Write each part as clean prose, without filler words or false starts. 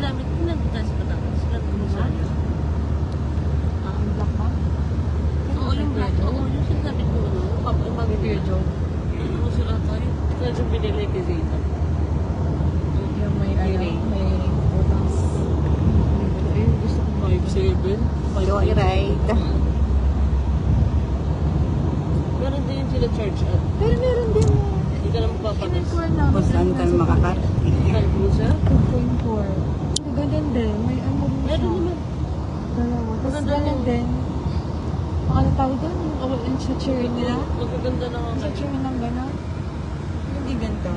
namin, nandun tayo sa Batangas. Nandun sa Ang black man? Oo, yung black. Oo, yung sinasabi ko, ano, yung mga video. Ano sila tayo? Kaya yung binili kay Zeta. Yung may may butas. Ayun, gusto ko 5-7. Joyride. Meron din yung sila church at Pero meron din hindi ka na magpapagas. Kung saan ka makakarating. Kalbusa? 2.4. Maganda din. May ano din siya. Meron naman. Dalawa. Tapos Maganda ganun din. din. Ano tawag doon? Yung sa chair nila? Magaganda na nga Sa chair ng gano'n? Hindi ganito.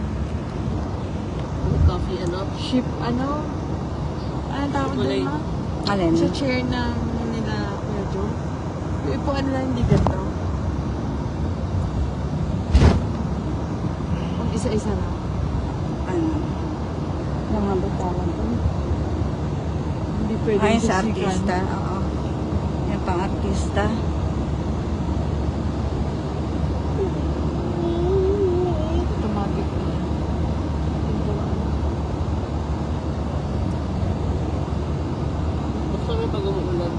Coffee ano? Ship, ano? Anong tawag doon Chocolate. ma? Alin? Sa chair ng nila Kuya Joe. Yung ipuan nila hindi ganito. Kung isa-isa na. Ano? Mga bitawan ko. Hindi pwede Ay, sa sisikan. artista. Oo. Yung pang-artista. Automatic na yan. Basta may pag umuulan.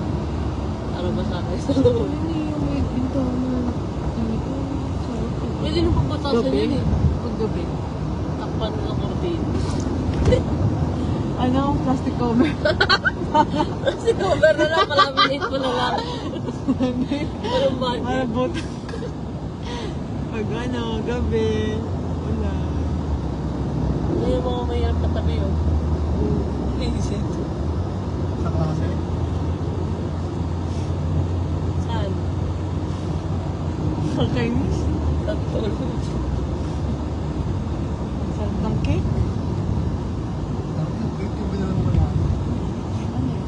Ano ba sa akin? Hindi yung may bintana. Dito. Sarap. Pwede nung pagbatasan Gabi? yun eh. Paggabi. Takpan ng cortina. Ano? Plastic cover. Kasi cover na lang, palaminate mo na lang. Parang bagay. Marabot. Pag ano, gabi. Wala. Ano yung mga mahirap na tabi yun? Vincent. Sa klase? Saan? Kakainis. Tatulog. Sarap ng cake. Yung binala mo naman. Ano yun?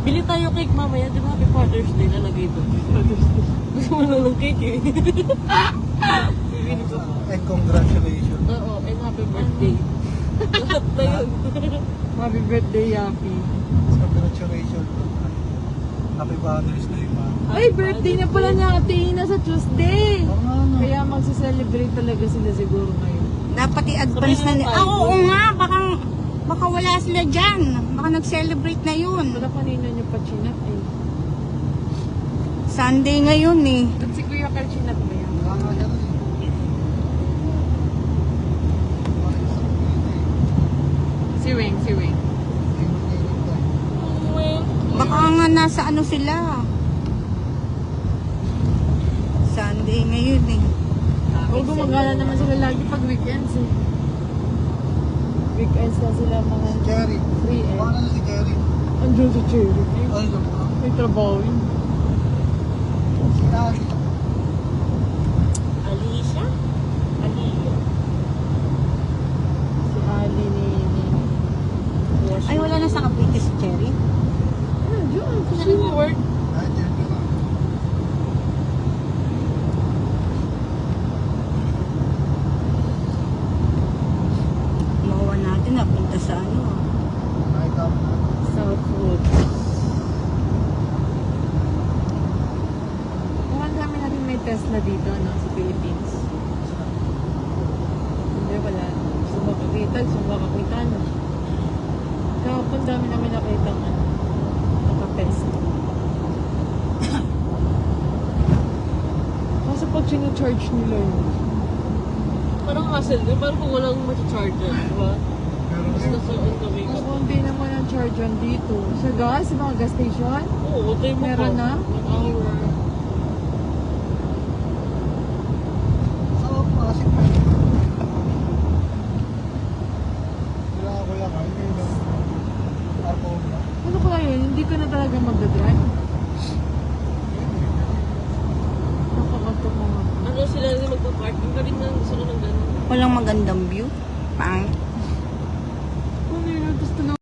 Bili tayo cake mamaya, di ba? Happy Father's Day lalagay doon. Gusto mo lang ng cake eh. Bibili ko. And congratulations. Oo, and happy birthday. Lahat na yun. Happy birthday, Yapi. Congratulations. Happy Father's Day, ma. Ay, birthday na pala niya Ate Ina sa Tuesday. Oo nga, no. Kaya magsa-celebrate talaga sila siguro ngayon. Dapat i-advance na nila. Sabihin mo Oo nga, baka wala sila dyan. Baka nag-celebrate na yun. Wala kanina niyo pa chinat eh. Sunday ngayon eh. Ba't si Kuya Carl chinat ba yan? Wala nga yan, eh. Wala yung isang pili, eh. Si Weng. Hindi mo nilintay. Baka nga nasa ano sila. Sunday ngayon eh. Oo, gumagana naman sila lagi pag weekends eh. Weekends na sila mga Si Jerry. free eh. Baka na si Jerry. Andiyan si Cherry. Ay, naman. May trabaho yun. Si Ali. Alicia? Aliyah. Si Ali ni... Ay, wala na sa Cavite si Cherry. Andiyan, sa Seward. Ay, Jerry lang. Makuha natin napunta sa ano. Ay, tama na. Southwood. Mukhang kami natin may Tesla dito, no? Sa Philippines. Hindi, wala. Gusto makakita, no? Kahapon dami namin nakita ng ano, naka-Tesla. Kaso pag sinacharge nila yun, Parang hassle din. Parang kung walang ma-charger, di ba? Pero Tapos yun, nasa on the way ka. mas hindi naman ang charge on dito. Sa gas, sa mga gas station, Oo, tayo mo Meron pa. na? 1 hour. sa Pasig pa yun. Wala ako yan, ay, yun lang. Ako ba? ano kaya yun? Hindi ka na talaga magdadrive. Nakakatok mga. Ano sila rin magpa-parking? Galing na sila ng gano'n. Walang magandang view. Pang